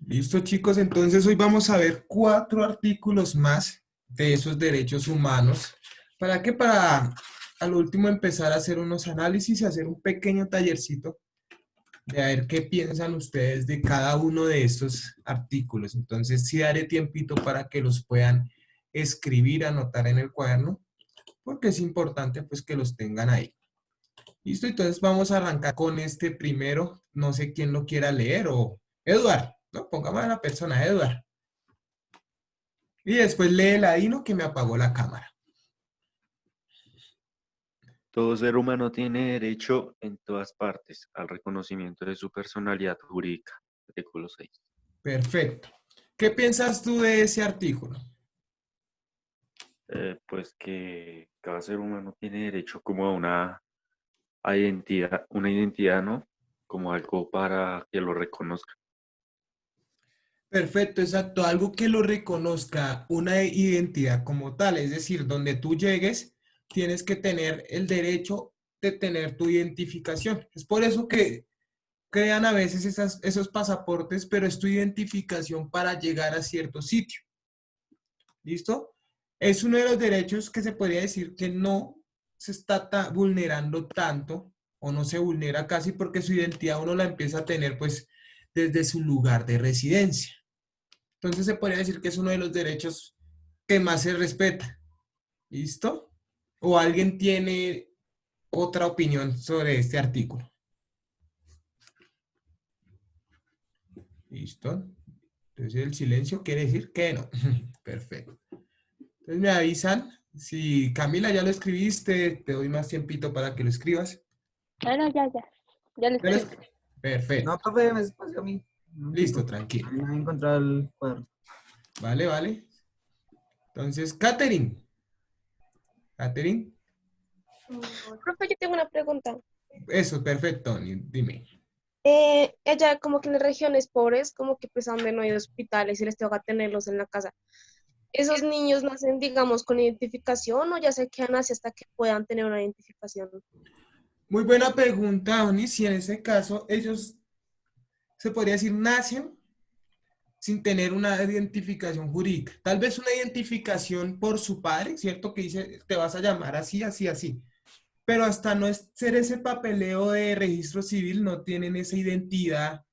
Listo, chicos, entonces hoy vamos a ver 4 artículos más de esos derechos humanos. ¿Para qué? Para al último empezar a hacer unos análisis y hacer un pequeño tallercito de a ver qué piensan ustedes de cada uno de estos artículos. Entonces sí daré tiempito para que los puedan escribir, anotar en el cuaderno, porque es importante pues que los tengan ahí. Listo, entonces vamos a arrancar con este primero. No sé quién lo quiera leer o Eduard, ¿no? Pongamos a la persona, Eduard. Y después lee el Ladino que me apagó la cámara. Todo ser humano tiene derecho en todas partes al reconocimiento de su personalidad jurídica. Artículo 6. Perfecto. ¿Qué piensas tú de ese artículo? Pues que cada ser humano tiene derecho como a una identidad, ¿no? Como algo para que lo reconozca. Perfecto, exacto. Algo que lo reconozca una identidad como tal. Es decir, donde tú llegues, tienes que tener el derecho de tener tu identificación. Es por eso que crean a veces esos pasaportes, pero es tu identificación para llegar a cierto sitio. ¿Listo? Es uno de los derechos que se podría decir que no se está vulnerando tanto o no se vulnera casi porque su identidad uno la empieza a tener pues desde su lugar de residencia. Entonces se podría decir que es uno de los derechos que más se respeta. ¿Listo? ¿O alguien tiene otra opinión sobre este artículo? ¿Listo? Entonces el silencio quiere decir que no. Perfecto. Entonces me avisan. Si Camila ya lo escribiste, te doy más tiempito para que lo escribas. Ah, no, ya. Ya lo ¿Ya lo escribí. Perfecto. No, profe, me espacio a mí. Un Listo, momentico. tranquilo. No he encontrado el cuaderno. Vale, vale. Entonces, Catherine. Catherine. Profe, yo tengo una pregunta. Eso, perfecto, dime. Ella como que en las regiones pobres, como que pues donde no hay hospitales y les toca tenerlos en la casa. ¿Esos niños nacen, digamos, con identificación o ya se quedan así hasta que puedan tener una identificación? Muy buena pregunta, Oni. Si en ese caso ellos, se podría decir, nacen sin tener una identificación jurídica. Tal vez una identificación por su padre, ¿cierto? Que dice, te vas a llamar así, así, así. Pero hasta no ser ese papeleo de registro civil, no tienen esa identidad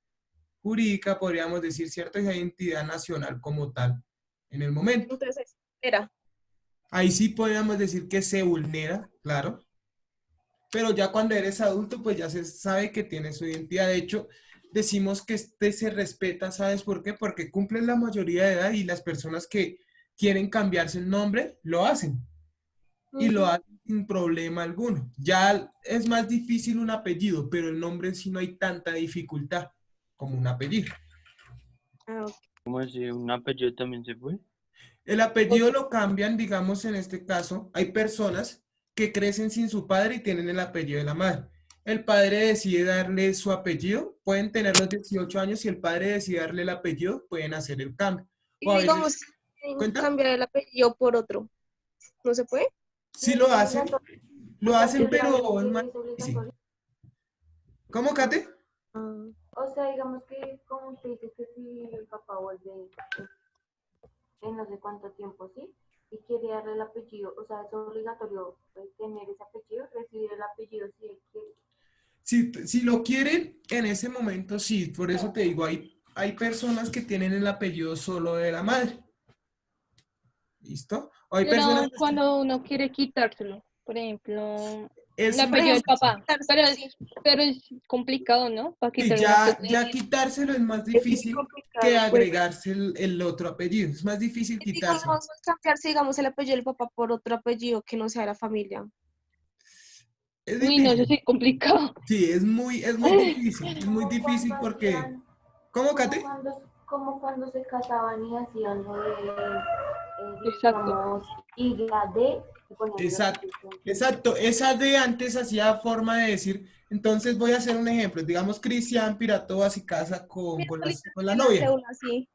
jurídica, podríamos decir, ¿cierto? Esa identidad nacional como tal en el momento. Entonces, espera. Ahí sí podríamos decir que se vulnera, claro, pero ya cuando eres adulto, pues ya se sabe que tiene su identidad. De hecho, decimos que este se respeta, ¿sabes por qué? Porque cumplen la mayoría de edad y las personas que quieren cambiarse el nombre, lo hacen. Y lo hacen sin problema alguno. Ya es más difícil un apellido, pero el nombre en sí no hay tanta dificultad como un apellido. Ah, ok. ¿Cómo así? ¿Un apellido también se fue? El apellido lo cambian, digamos, en este caso, hay personas que crecen sin su padre y tienen el apellido de la madre. El padre decide darle su apellido, pueden tener los 18 años y el padre decide darle el apellido, pueden hacer el cambio. O Y a digamos, veces, ¿cuenta? cambiar el apellido por otro. ¿No se puede? Sí lo hacen, pero es más difícil. ¿Cómo, Kate? Ah, O sea, digamos que, como usted dice, que si el papá vuelve en no sé cuánto tiempo, ¿sí? Y quiere darle el apellido, o sea, es obligatorio tener ese apellido, recibir el apellido si él quiere. Si lo quieren, en ese momento sí, por eso te digo, hay personas que tienen el apellido solo de la madre. ¿Listo? O hay personas pero que cuando uno quiere quitárselo, por ejemplo, el es apellido del más papá, difícil. pero es complicado, ¿no? Para Sí, quitar un ya apellido. quitárselo es más Es muy difícil que complicado, pues. agregarse el otro apellido. Es más difícil Y quitárselo. digamos, cambiarse, digamos, el apellido del papá por otro apellido que no sea de la familia. Es Uy, no, eso difícil. sí es complicado. Sí, es muy difícil. Es muy Como cuando difícil porque... hacían, ¿Cómo, como Kate? cuando, como cuando se casaban y hacían lo de, Exacto. digamos, Isla D, y ponían el Exacto, apellido. exacto. Esa de antes hacía forma de decir, entonces voy a hacer un ejemplo. Digamos, Cristian Piratova se casa Mira, con la en la novia. cédula, sí.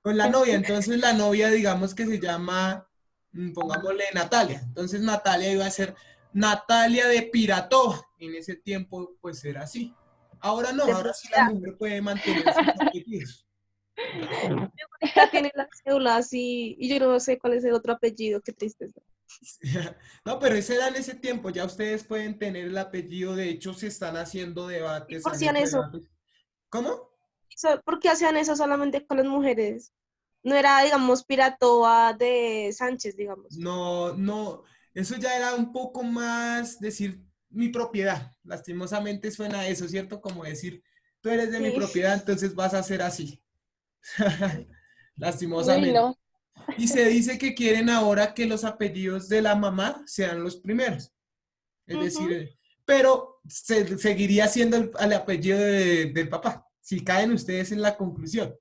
Con la novia. Entonces la novia, digamos que se llama, pongámosle Natalia. Entonces Natalia iba a ser Natalia de Piratova. En ese tiempo, pues era así. Ahora no, De ahora sí la propiedad. mujer puede mantener sus apellidos. Ya tiene las cédulas y yo no sé cuál es el otro apellido, qué tristeza. No, pero ese era en ese tiempo, ya ustedes pueden tener el apellido, de hecho se están haciendo ¿Y debates, por han qué hacían hecho eso? debates. ¿Cómo? ¿Por qué hacían eso solamente con las mujeres? No era, digamos, Piratoa de Sánchez, digamos. No, no, eso ya era un poco más decir mi propiedad. Lastimosamente suena a eso, ¿cierto? Como decir, tú eres de mi Sí. propiedad, entonces vas a ser así. Uy, Lastimosamente. no. Y se dice que quieren ahora que los apellidos de la mamá sean los primeros. Es decir, Ujú. pero seguiría siendo el apellido del papá. Si caen ustedes en la conclusión,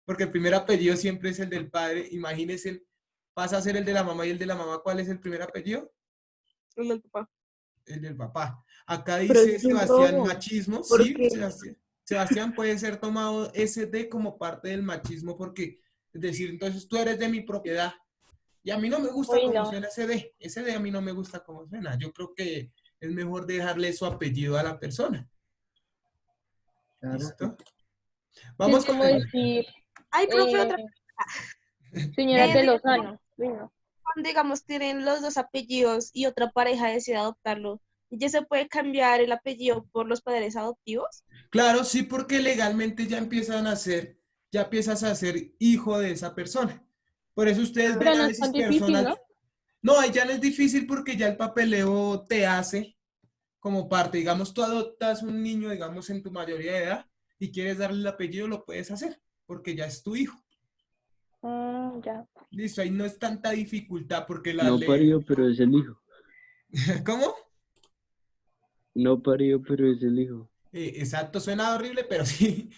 porque el primer apellido siempre es el del padre. Imagínense, pasa a ser el de la mamá y el de la mamá, ¿cuál es el primer apellido? El del papá. El del papá. Acá Pero eso dice es un Sebastián robo, machismo, sí, porque, Sebastián. Sebastián puede ser tomado ese D como parte del machismo porque, es decir, entonces tú eres de mi propiedad y a mí no me gusta Uy, cómo no. suena ese D a mí no me gusta cómo suena. Yo creo que es mejor dejarle su apellido a la persona. Claro. ¿Listo? Sí, es Vamos con como el... decir, ay, profe, eh, otra, señoras de digamos, Lozano. Uy, no. cuando, digamos, tienen los dos apellidos y otra pareja decide adoptarlo, ¿ya se puede cambiar el apellido por los padres adoptivos? Claro, sí, porque legalmente ya empiezan a ser, ya empiezas a ser hijo de esa persona. Por eso ustedes ven Pero a no es veces tan difícil, personas. ¿no? No, ahí ya no es difícil porque ya el papeleo te hace como parte. Digamos, tú adoptas un niño, digamos, en tu mayoría de edad y quieres darle el apellido, lo puedes hacer porque ya es tu hijo. Ya. Listo, ahí no es tanta dificultad porque la No ley. parió, pero es el hijo. ¿Cómo? No parió, pero es el hijo. Exacto, suena horrible, pero sí.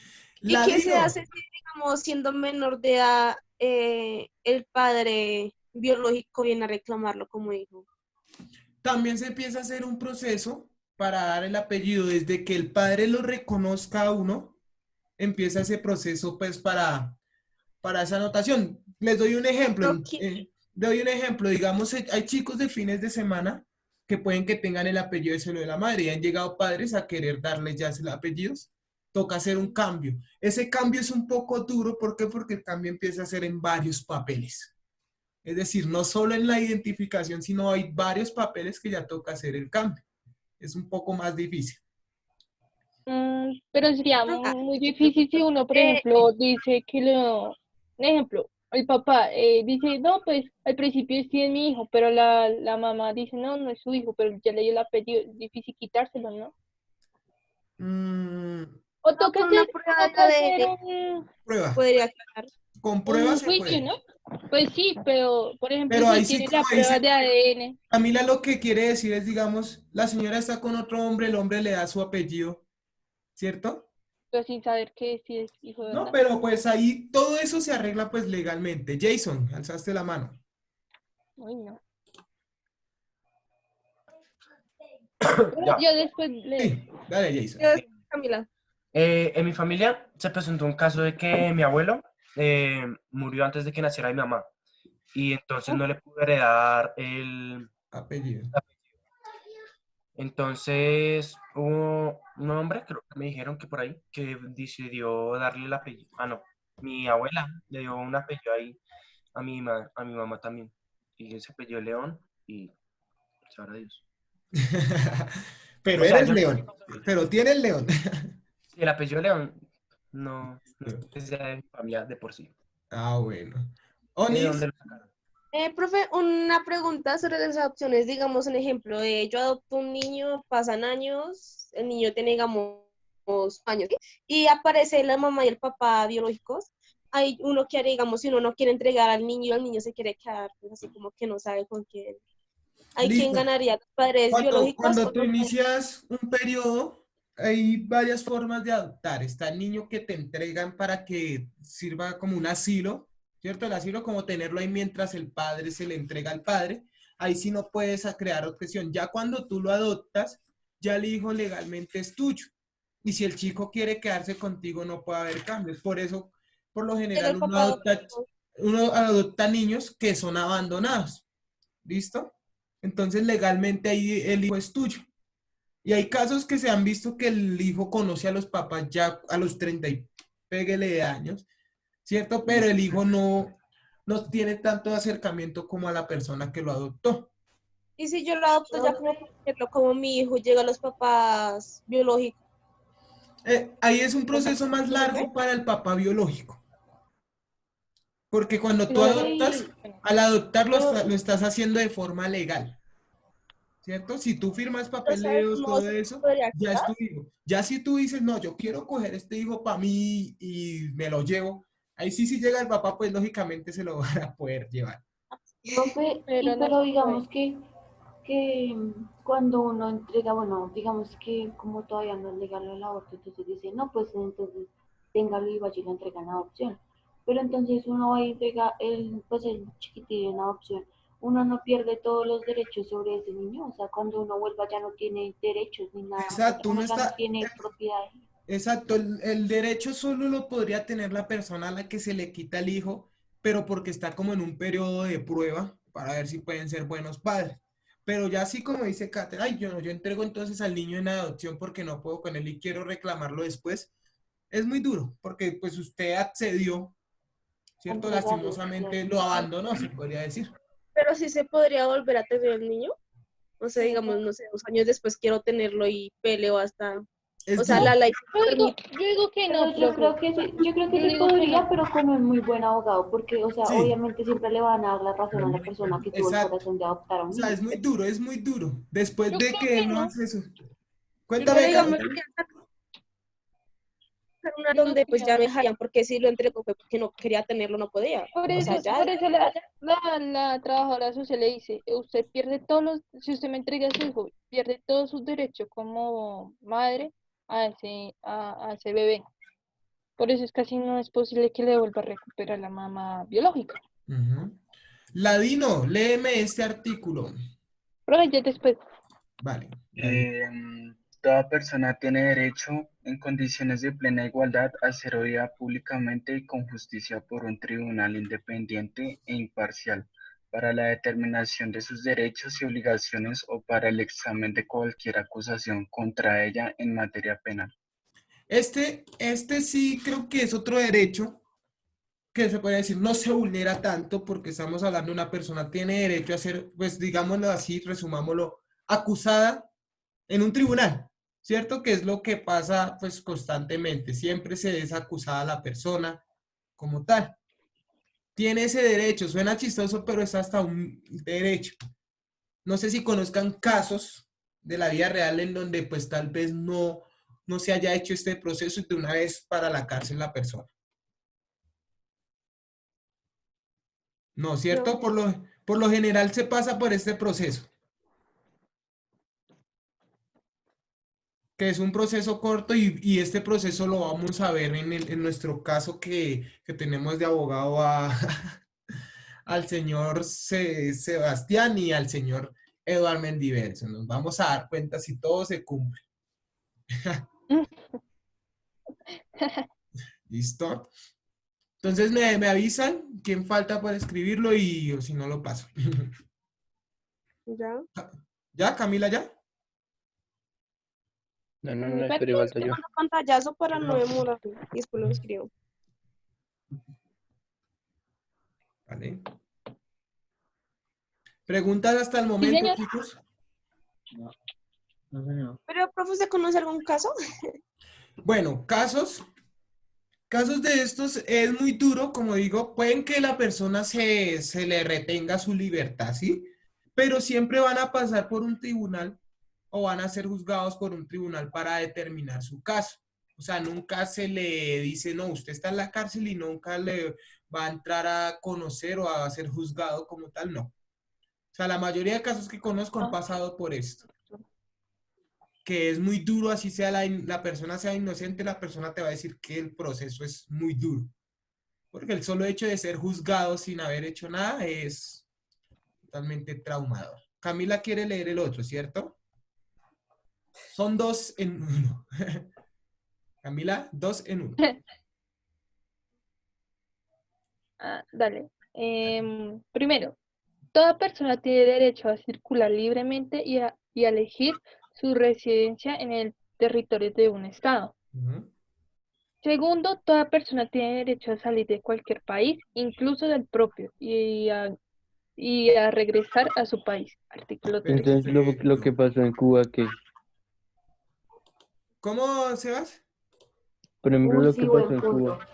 ¿Y La qué se digo. hace si, digamos, siendo menor de edad, el padre biológico viene a reclamarlo como hijo? También se empieza a hacer un proceso para dar el apellido. Desde que el padre lo reconozca a uno, empieza ese proceso pues para esa anotación. Les doy un ejemplo. Pero ¿quién? Doy un ejemplo. Digamos, hay chicos de fines de semana que pueden que tengan el apellido de solo de la madre y han llegado padres a querer darles ya sus apellidos. Toca hacer un cambio. Ese cambio es un poco duro. ¿Por qué? Porque el cambio empieza a ser en varios papeles. Es decir, no solo en la identificación, sino hay varios papeles que ya toca hacer el cambio. Es un poco más difícil. Pero sería Ah, muy difícil si uno, por eh, ejemplo, dice que lo... Un ejemplo, el papá dice, no, pues al principio sí es mi hijo, pero la mamá dice, no, no es su hijo, pero ya le dio el apellido, es difícil quitárselo, ¿no? Mm, O no, con una prueba de toca hacer ADN prueba. podría aclarar. Con prueba un se juicio, puede. ¿no? Pues sí, pero por ejemplo, Pero si ahí sí, tiene como la prueba dice de ADN, Camila, lo que quiere decir es, digamos, la señora está con otro hombre, el hombre le da su apellido, ¿cierto? pero sin saber que si es hijo de No, verdad. pero pues ahí todo eso se arregla pues legalmente. Jason, alzaste la mano. Uy, no. Ya. Yo después le... Sí, dale, Jason. Yo, Camila, En mi familia se presentó un caso de que mi abuelo murió antes de que naciera mi mamá y entonces no le pude heredar el Apellido. apellido. Entonces hubo un hombre, creo que me dijeron que por ahí, que decidió darle el apellido. Ah, no, mi abuela le dio un apellido ahí a mi mamá también. Y ese apellido León y sabrá Dios. Pero O sea, eres yo no sé león, pero tienes león. si el apellido León no es que sea de mi familia de por sí. Ah, bueno. ¿De Onis, dónde lo sacaron? profe, una pregunta sobre las adopciones. Digamos un ejemplo, yo adopto un niño, pasan años, el niño tiene, digamos, años, ¿sí? Y aparece la mamá y el papá biológicos. Hay uno que haría, digamos, si uno no quiere entregar al niño y el niño se quiere quedar, pues así como que no sabe con quién. ¿Hay quien listo. ganaría, los padres biológicos Cuando o tú los padres? inicias un periodo, hay varias formas de adoptar. Está el niño que te entregan para que sirva como un asilo, ¿cierto? El asilo como tenerlo ahí mientras el padre se le entrega al padre. Ahí sí no puedes crear objeción. Ya cuando tú lo adoptas, ya el hijo legalmente es tuyo. Y si el chico quiere quedarse contigo, no puede haber cambios. Por eso, por lo Llega general, el papá adoptivo. uno adopta niños que son abandonados. ¿Listo? Entonces legalmente ahí el hijo es tuyo. Y hay casos que se han visto que el hijo conoce a los papás ya a los 30 y péguele de años. ¿cierto? Pero el hijo no tiene tanto acercamiento como a la persona que lo adoptó. Y si yo lo adopto ya como, por ejemplo, como mi hijo llega a los papás biológicos, Ahí es un proceso más largo para el papá biológico, porque cuando tú Pero adoptas, bueno, al adoptarlo pero, lo estás haciendo de forma legal, ¿cierto? Si tú firmas pero ¿sabes papeleos, cómo todo se eso, podría ya es quitar? tu hijo. Ya si tú dices, no, yo quiero coger este hijo para mí y me lo llevo, ahí sí, si llega el papá, pues lógicamente se lo van a poder llevar. Profe, pero no pero se puede. digamos que cuando uno entrega, bueno, digamos que como todavía no es legal el aborto, entonces dice, no, pues entonces téngalo y vaya y lo entrega en adopción. Pero entonces uno va y entrega pues el chiquitillo en adopción. Uno no pierde todos los derechos sobre ese niño, o sea, cuando uno vuelva ya no tiene derechos ni nada, o sea, Exacto, uno ya no tiene propiedad. exacto, el derecho solo lo podría tener la persona a la que se le quita el hijo, pero porque está como en un periodo de prueba para ver si pueden ser buenos padres. Pero ya así como dice Kate, ay, yo entrego entonces al niño en adopción porque no puedo con él y quiero reclamarlo después, es muy duro, porque pues usted accedió, ¿cierto? Entregarlo, Lastimosamente claro. lo abandonó, se podría decir. Pero sí se podría volver a tener el niño. O sea, Sí, digamos, no sé, 2 años después quiero tenerlo y peleo hasta, o Es sea, duro. la ley permite. Yo digo que pero no, profe. yo creo que Yo sí digo que podría, no. pero con un muy buen abogado, porque, o sea, Sí, obviamente siempre le van a dar la razón a la persona que tuvo el exacto. corazón de adoptar a O un sea, niño. es muy duro, es muy duro. Después Yo de creo que que no no. hace eso. Yo Pero Cuéntame, digo que digamos, Kate. no. una Yo digo donde que pues no. ya me dejarían, porque si lo entregó fue porque no quería tenerlo, no podía. O sea, ya, Por eso la trabajadora social le dice, usted pierde todos los, si usted me entrega a su hijo, pierde todos sus derechos como madre a ese bebé. Por eso es casi no es posible que le vuelva a recuperar la mamá biológica. Ujú. Ladino, léeme este artículo. Pero ya después, Vale. Toda persona tiene derecho, en condiciones de plena igualdad, a ser oída públicamente y con justicia por un tribunal independiente e imparcial para la determinación de sus derechos y obligaciones o para el examen de cualquier acusación contra ella en materia penal. Este sí creo que es otro derecho que se puede decir no se vulnera tanto porque estamos hablando de una persona tiene derecho a ser, pues digámoslo así, resumámoslo, acusada en un tribunal, ¿cierto? Que es lo que pasa pues constantemente, siempre se es acusada a la persona como tal. Tiene ese derecho, suena chistoso, pero es hasta un derecho. No sé si conozcan casos de la vida real en donde pues tal vez no se haya hecho este proceso y de una vez para la cárcel la persona. No, no. ¿cierto? Por lo general se pasa por este proceso, que es un proceso corto y este proceso lo vamos a ver en nuestro caso que tenemos de abogado al señor Sebastián y al señor Eduardo Mendiverso. Nos vamos a dar cuenta si todo se cumple. ¿Listo? Entonces me avisan quién falta para escribirlo y o si no lo paso. Ya. ¿Ya, Camila, ya? No, Pero espere, falta te yo. mando pantallazo para no demorar y después lo escribo. Vale. ¿Preguntas hasta el sí, momento, señor. chicos? No, no, señor. Pero, profe, ¿usted conoce algún caso? Bueno, casos de estos es muy duro, como digo, pueden que la persona se le retenga su libertad, ¿sí? Pero siempre van a pasar por un tribunal o van a ser juzgados por un tribunal para determinar su caso. O sea, nunca se le dice, no, usted está en la cárcel y nunca le va a entrar a conocer o a ser juzgado como tal, no. O sea, la mayoría de casos que conozco han pasado por esto, que es muy duro, así sea la persona sea inocente, la persona te va a decir que el proceso es muy duro. Porque el solo hecho de ser juzgado sin haber hecho nada es totalmente traumador. Camila quiere leer el otro, ¿cierto? Son dos en uno. Camila, dos en uno. Dale. Primero, toda persona tiene derecho a circular libremente y a elegir su residencia en el territorio de un estado. Ujú. Segundo, toda persona tiene derecho a salir de cualquier país, incluso del propio, y a regresar a su país. Artículo 3. Entonces lo que pasó en Cuba, que, ¿Cómo, Sebas? por ejemplo, Uy, lo sí, que pasó buen en punto. Cuba,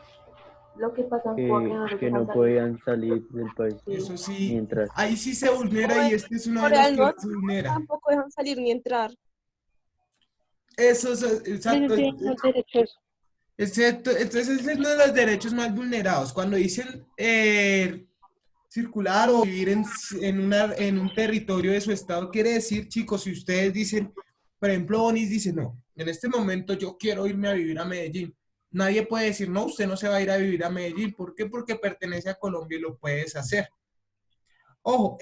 Lo que pasa en Cuba que no les que dejan no salir. podían salir del país Sí. Eso sí, mientras. ahí sí se vulnera O y en este es uno de Corea los del que más Norte se vulnera. tampoco dejan salir ni entrar. Eso es, Ellos exacto. tienen los derechos. Excepto, entonces ese es uno de los derechos más vulnerados. Cuando dicen circular o vivir en un territorio de su estado, quiere decir, chicos, si ustedes dicen, por ejemplo, Bonis dice, no, en este momento yo quiero irme a vivir a Medellín. Nadie puede decir, no, usted no se va a ir a vivir a Medellín. ¿Por qué? Porque pertenece a Colombia y lo puedes hacer. Ojo,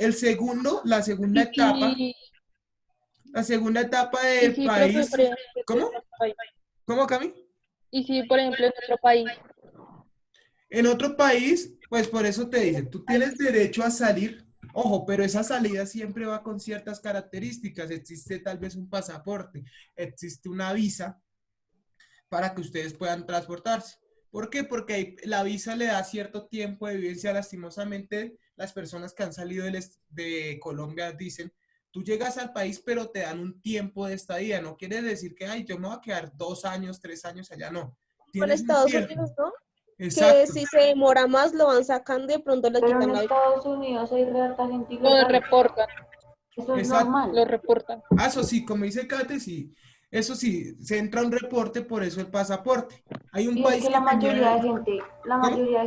la segunda Y etapa, si, la segunda etapa y del si, profe, por país, ejemplo, ¿cómo? en otro país. ¿Cómo, Cami? Y si, por ejemplo, en otro país. En otro país, pues por eso te dicen, tú tienes derecho a salir, ojo, pero esa salida siempre va con ciertas características. Existe tal vez un pasaporte, existe una visa para que ustedes puedan transportarse. ¿Por qué? Porque la visa le da cierto tiempo de vivencia. Lastimosamente, las personas que han salido de Colombia dicen, tú llegas al país, pero te dan un tiempo de estadía. No quiere decir que, ay, yo me voy a quedar 2 años, 3 años allá. No, Con tienes un Estados tiempo. Unidos, ¿no? Que Exacto. si se demora más lo van sacando y de pronto le Pero en quitan la visa. Estados Unidos hay re harta gente Lo ilegal. reportan, Eso es Exacto. normal. lo reportan. Ah, eso sí, como dice Kate, sí. Eso sí, se entra un reporte, por eso el pasaporte. Hay un Y es país que que la mayoría tenía... de gente, ¿Cómo? la mayoría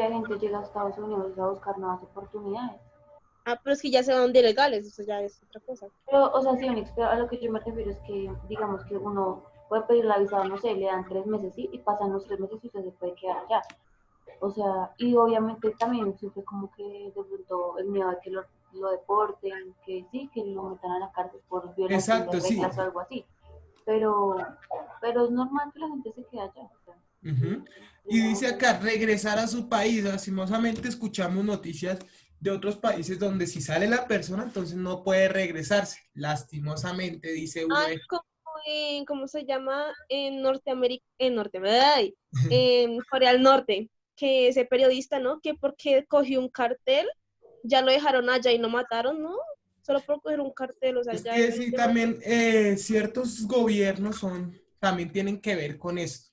de gente llega a Estados Unidos a buscar nuevas oportunidades. Ah, pero es que ya se van de ilegales, eso ya es otra cosa. Pero, o sea, sí, Onyx, pero a lo que yo me refiero es que, digamos que uno puede pedir la visa, no sé, le dan 3 meses, ¿sí? Y pasan los 3 meses y usted se puede quedar allá. O sea, y obviamente también sufre como que de pronto el miedo de que lo deporten, que sí, que lo metan a la cárcel por violación de Exacto, sí. reglas o algo así. Pero es normal que la gente se quede allá. O sea, Ujú. Y dice acá, regresar a su país. Lastimosamente escuchamos noticias de otros países donde si sale la persona, entonces no puede regresarse. Lastimosamente, dice uno Ah, de... como en, ¿cómo se llama? En Norteamérica, ay, en Corea del Norte, que ese periodista, ¿no? Que porque cogió un cartel, ya lo dejaron allá y no mataron, ¿no? Solo por coger un cartel, o sea, Es ya que es sí, demasiado. también ciertos gobiernos también tienen que ver con esto.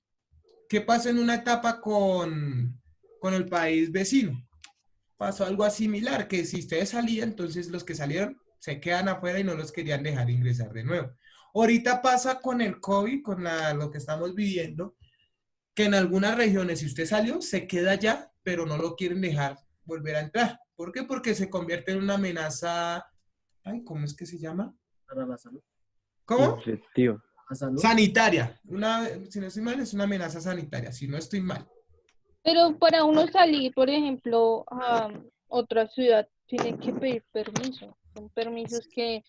¿Qué pasó en una etapa con el país vecino? Pasó algo similar, que si ustedes salían, entonces los que salieron se quedan afuera y no los querían dejar ingresar de nuevo. Ahorita pasa con el COVID, con lo que estamos viviendo, que en algunas regiones, si usted salió, se queda allá, pero no lo quieren dejar volver a entrar. ¿Por qué? Porque se convierte en una amenaza, ay, ¿cómo es que se llama? Para la salud. ¿Cómo? Infectivo. La salud. Sanitaria. Si no estoy mal, es una amenaza sanitaria, si no estoy mal. Pero para uno salir, por ejemplo, a otra ciudad, tiene que pedir permiso. Son permisos Sí,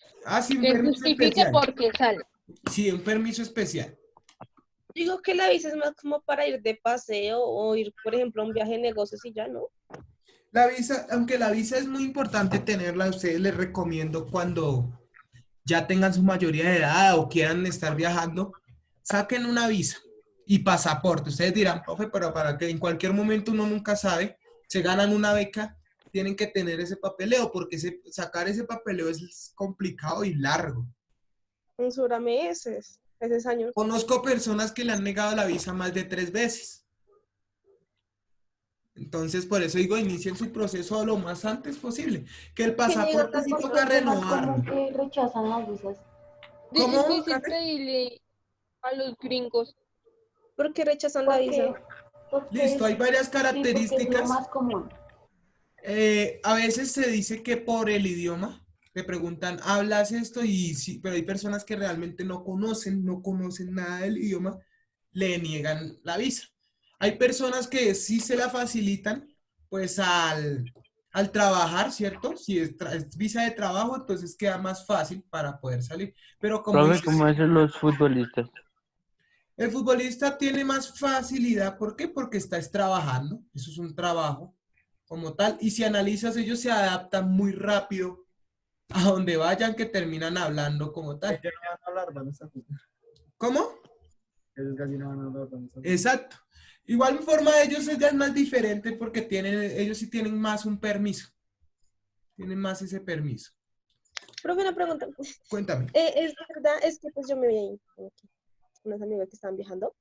un que permiso justifique especial. por qué sale. Sí, un permiso especial. Digo que la visa es más como para ir de paseo o ir, por ejemplo, a un viaje de negocios y ya, ¿no? La visa, aunque la visa es muy importante tenerla, a ustedes les recomiendo cuando ya tengan su mayoría de edad o quieran estar viajando, saquen una visa y pasaporte. Ustedes dirán, profe, pero para que en cualquier momento uno nunca sabe, se ganan una beca, tienen que tener ese papeleo, porque sacar ese papeleo es complicado y largo. Censura meses, años. Conozco personas que le han negado la visa más de 3 veces. Entonces, por eso digo, inicien su proceso lo más antes posible. Que el ¿Qué niega pasaporte sí tantas toca personas renovarlo. como que rechazan las visas. Es ¿Cómo, difícil Kate? pedirle a los gringos. ¿Por qué rechazan la visa? Listo, hay varias Sí, porque es lo características. más común. A veces se dice que por el idioma, te preguntan, ¿hablas esto? Y sí, pero hay personas que realmente no conocen nada del idioma, le niegan la visa. Hay personas que sí se la facilitan, pues al trabajar, ¿cierto? Si es visa de trabajo, entonces queda más fácil para poder salir. Pero como Profe, dices, ¿cómo hacen los futbolistas? el futbolista tiene más facilidad. ¿Por qué? Porque está trabajando. Eso es un trabajo como tal. Y si analizas, ellos se adaptan muy rápido a donde vayan, que terminan hablando como tal. Ellos no van a hablar, van a estar. ¿Cómo? Ellos casi no van a hablar con nosotros. Exacto. Igual forma de ellos ya es más diferente porque ellos sí tienen más un permiso. Tienen más ese permiso. Profe, una pregunta. Cuéntame. Es verdad, es que pues yo me vi ahí, como que unas amigas que estaban viajando,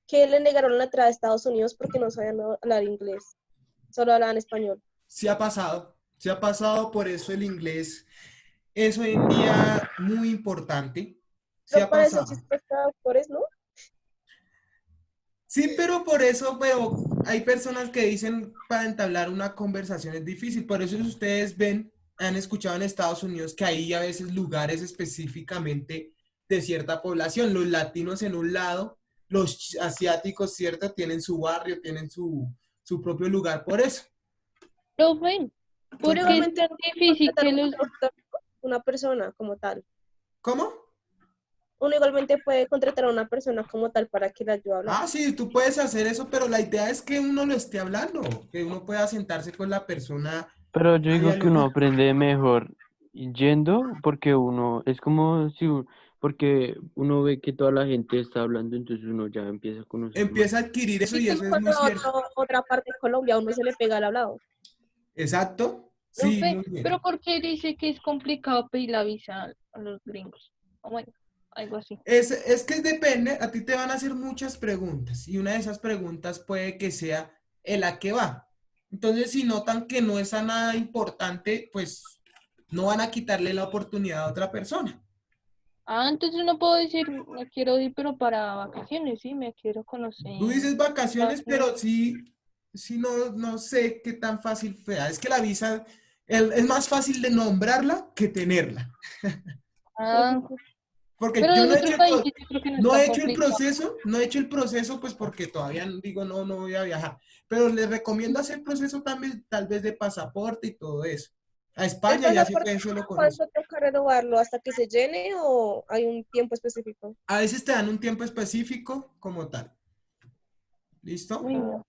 que le negaron la entrada a Estados Unidos porque no sabían hablar inglés, solo hablaban español. Sí ha pasado, por eso el inglés es hoy en día muy importante. Sí Pero ha para eso pasado. existen traductores, ¿no? Sí, pero hay personas que dicen para entablar una conversación es difícil. Por eso si ustedes han escuchado en Estados Unidos que hay a veces lugares específicamente de cierta población. Los latinos en un lado, los asiáticos, ¿cierto? Tienen su barrio, tienen su propio lugar por eso. Profe, ¿por Pero qué es igualmente tan difícil contratar que los... una persona como tal. ¿Cómo? Uno igualmente puede contratar a una persona como tal para que le ayude a hablar. Ah, sí, tú puedes hacer eso, pero la idea es que uno lo esté hablando, que uno pueda sentarse con la persona Pero yo a digo que uno dialogar. aprende mejor yendo porque uno, es como si, porque uno ve que toda la gente está hablando, entonces uno ya empieza a conocer más. Empieza a adquirir eso Y y como eso es muy cuando va cierto. a otra parte de Colombia, a uno se le pega al hablado. Exacto. Sí, Profe, muy bien. pero ¿por qué dice que es complicado pedir la visa a los gringos? O bueno, algo así. Es que depende, a ti te van a hacer muchas preguntas y una de esas preguntas puede que sea el a qué va. Entonces, si notan que no es a nada importante, pues no van a quitarle la oportunidad a otra persona. Ah, entonces no puedo decir, me quiero ir, pero para vacaciones, sí, me quiero conocer. Tú dices vacaciones, Estados pero Unidos. sí no sé qué tan fácil sea. Es que la visa es más fácil de nombrarla que tenerla. Ah, Porque pero yo en otros países yo creo que no es no tan he hecho complicado. no he hecho el proceso, pues porque todavía digo, no voy a viajar. Pero les recomiendo hacer el proceso también, tal vez de pasaporte y todo eso. A ¿El España ya sé pasaporte que eso lo conozco. cuánto toca renovarlo hasta que se llene o hay un tiempo específico? A veces te dan un tiempo específico como tal. ¿Listo? Uy, no.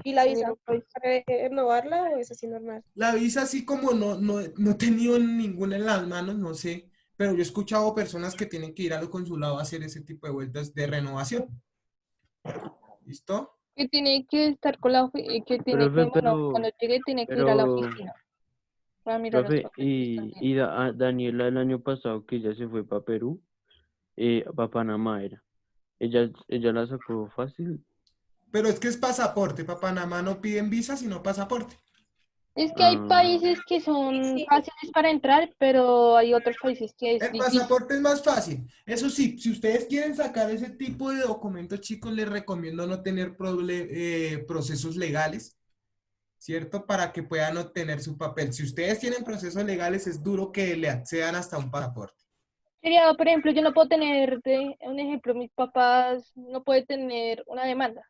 ¿Y la En visa? ningún país. ¿Para renovarla o es así normal? La visa, así como no he tenido ninguna en las manos, no sé. Pero yo he escuchado personas que tienen que ir al consulado a hacer ese tipo de vueltas de renovación. ¿Listo? Que tiene que estar con la, que tiene que, Profe, bueno, cuando llegue tiene que ir a la oficina para mirar los profe, papeles que están bien. Daniela el año pasado que ella se fue para Perú, para Panamá era. Ella la sacó fácil. Pero es que es pasaporte. Para Panamá no piden visa, sino pasaporte. Es que hay Ah, países que son Sí, fáciles para entrar, pero hay otros países que es El difícil. pasaporte es más fácil. Eso sí, si ustedes quieren sacar ese tipo de documentos, chicos, les recomiendo no tener procesos legales, ¿cierto? Para que puedan obtener su papel. Si ustedes tienen procesos legales, es duro que le accedan hasta un pasaporte. Sería, por ejemplo, yo no puedo tener, un ejemplo, mis papás no pueden tener una demanda,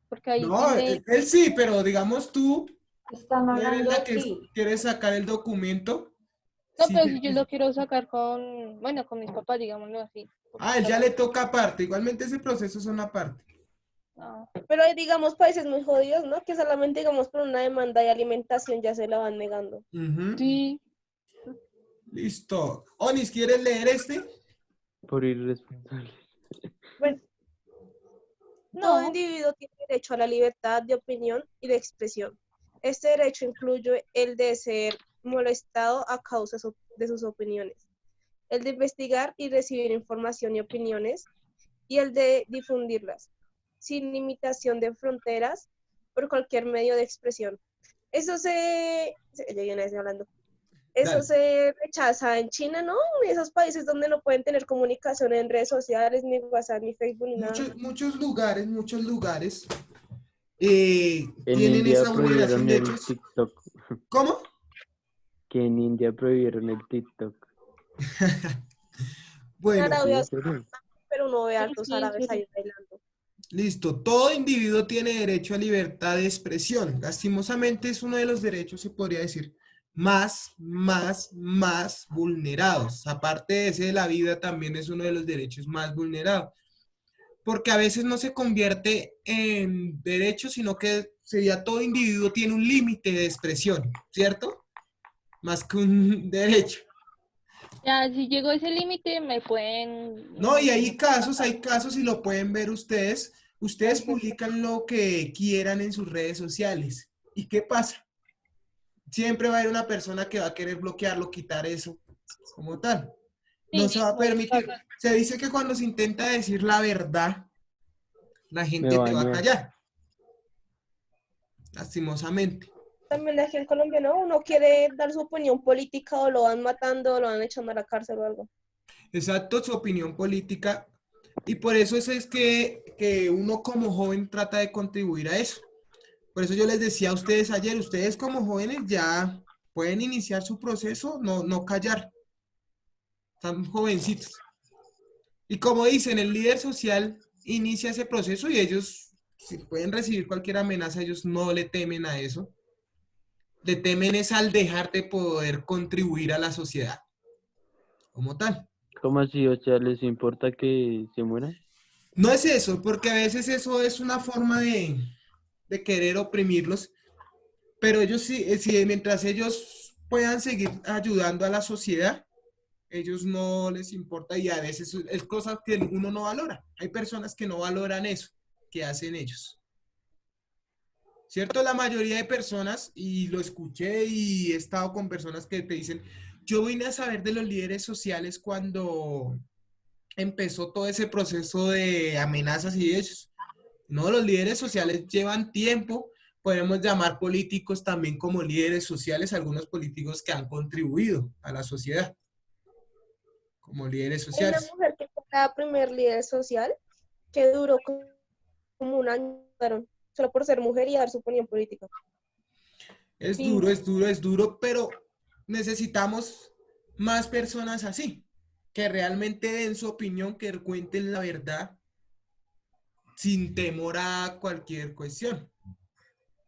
porque ahí No, tiene, él sí, pero digamos Están tú eres hablando la de que ti. quiere sacar el documento. no, Sí, pero si yo lo quiero sacar con, bueno, con mis papás, digámoslo así. porque él ya estamos- le toca aparte. Igualmente ese proceso es una parte. no. pero hay, digamos, países muy jodidos, ¿no? Que solamente, digamos, por una demanda de alimentación ya se la van negando. Ujú. Sí, Listo. Onis, ¿quieres leer este? por irresponsable. Bueno, todo no, individuo tiene derecho a la libertad de opinión y de expresión. Este derecho incluye el de ser molestado a causa de sus opiniones, el de investigar y recibir información y opiniones, y el de difundirlas, sin limitación de fronteras, por cualquier medio de expresión. Ya viene hablando. Eso Dale. se rechaza en China, ¿no? En esos países donde no pueden tener comunicación en redes sociales, ni WhatsApp, ni Facebook, ni nada. Muchos lugares En tienen India esa vulneración prohibieron de el derechos. TikTok. ¿Cómo? Que en India prohibieron el TikTok. En Bueno, ¿Sí? Arabia ¿En serio? pero uno ve sí, hartos sí, en árabes serio. ahí bailando. listo. Todo individuo tiene derecho a libertad de expresión. Lastimosamente es uno de los derechos, se podría decir, más vulnerados. Aparte de ese de la vida, también es uno de los derechos más vulnerados. Porque a veces no se convierte en derecho, sino que sería todo individuo tiene un límite de expresión, ¿cierto? Más que un derecho. Ya, si llegó ese límite, me pueden... No, y hay casos y lo pueden ver ustedes. Ustedes publican lo que quieran en sus redes sociales. ¿Y qué pasa? Siempre va a haber una persona que va a querer bloquearlo, quitar eso como tal. No Sí, se va a voy a estar- permitir. Se dice que cuando se intenta decir la verdad, la Me gente te va a bañó. callar, lastimosamente. También aquí en Colombia, ¿no? Uno quiere dar su opinión política o lo van matando o lo van echando a la cárcel o algo. Exacto, su opinión política. Y por eso es que uno como joven trata de contribuir a eso. Por eso yo les decía a ustedes ayer, ustedes como jóvenes ya pueden iniciar su proceso, no callar. Están jovencitos. Y como dicen, el líder social inicia ese proceso y ellos, si pueden recibir cualquier amenaza, ellos no le temen a eso. Le temen es al dejar de poder contribuir a la sociedad como tal. ¿Cómo así? O sea, ¿les importa que se mueran? No es eso, porque a veces eso es una forma de querer oprimirlos, pero ellos sí, sí, mientras ellos puedan seguir ayudando a la sociedad, ellos no les importa y a veces es cosa que uno no valora. Hay personas que no valoran eso que hacen ellos. ¿Cierto? La mayoría de personas, y lo escuché y he estado con personas que te dicen, yo vine a saber de los líderes sociales cuando empezó todo ese proceso de amenazas y ellos. No, los líderes sociales llevan tiempo, podemos llamar políticos también como líderes sociales, algunos políticos que han contribuido a la sociedad como líderes Hay una sociales. mujer que fue la primer líder social que duró como un año, solo por ser mujer y dar su opinión política. Es Sí, duro, es duro, es duro, pero necesitamos más personas así, que realmente den su opinión, que cuenten la verdad sin temor a cualquier cuestión.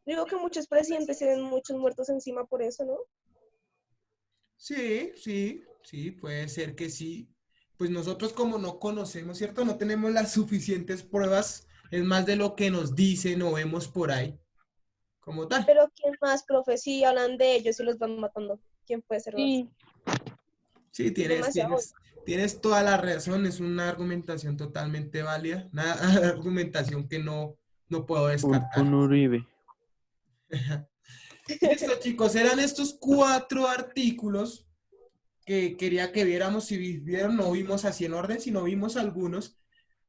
digo que muchos presidentes tienen muchos muertos encima por eso, ¿no? Sí, sí, sí, puede ser que sí. Pues nosotros como no conocemos, ¿cierto? No tenemos las suficientes pruebas, es más de lo que nos dicen o vemos por ahí, como tal. Pero ¿quién más, profe? Si hablan de ellos y los van matando, ¿quién puede ser más? Sí, Sí, Es demasiado. tienes toda la razón, es una argumentación totalmente válida, una argumentación que no puedo Un descartar. Uribe. Listo, chicos, eran estos 4 artículos que quería que viéramos, si vieron, no vimos así en orden, sino vimos algunos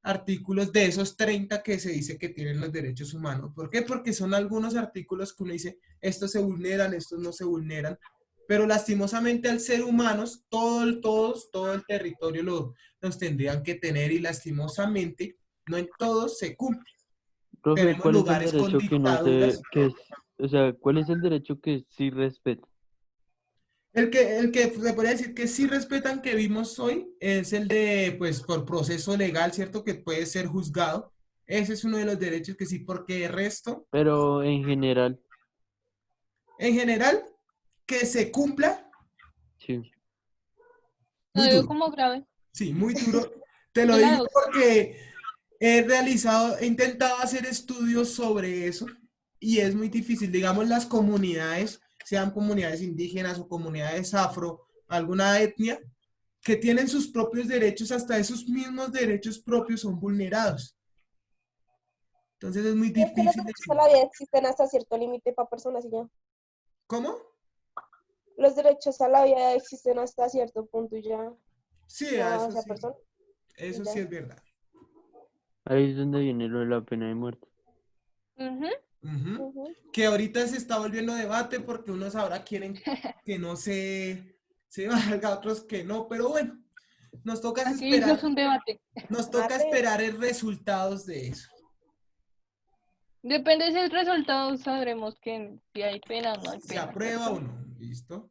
artículos de esos 30 que se dice que tienen los derechos humanos. ¿Por qué? Porque son algunos artículos que uno dice, estos se vulneran, estos no se vulneran, pero lastimosamente al ser humanos, todo el territorio los tendrían que tener y lastimosamente no en todos se cumple. Profe, Tenemos ¿cuál es el lugares con derecho que no dictaduras. se, o sea, cuál es el derecho que sí respeta? El que se podría decir que sí respetan que vimos hoy es el de, pues, por proceso legal, ¿cierto? Que puede ser juzgado. Ese es uno de los derechos que sí, porque el resto, Pero en general, en general, que se cumpla, sí. lo muy veo duro. como grave. Sí, muy duro. Te lo Yo la digo veo. porque he intentado hacer estudios sobre eso y es muy difícil. Digamos, las comunidades, sean comunidades indígenas o comunidades afro, alguna etnia, que tienen sus propios derechos, hasta esos mismos derechos propios son vulnerados. Entonces es muy Y es que los difícil derechos a decir. la vida existen hasta cierto límite para personas y ya. ¿Cómo? Los derechos a la vida existen hasta cierto punto y ya. Sí, A eso esa sí. persona y Eso ya. sí es verdad. Ahí es donde viene lo de la pena de muerte. Ujú. Ujú. Ujú. Que ahorita se está volviendo debate porque unos ahora quieren que no se valga, otros que no, pero bueno, nos toca Aquí eso es esperar, un debate. nos toca Mate. esperar el resultados de eso. Depende del resultado, sabremos que si hay pena o no hay ¿Se pena, aprueba ¿cierto? o no? ¿Listo?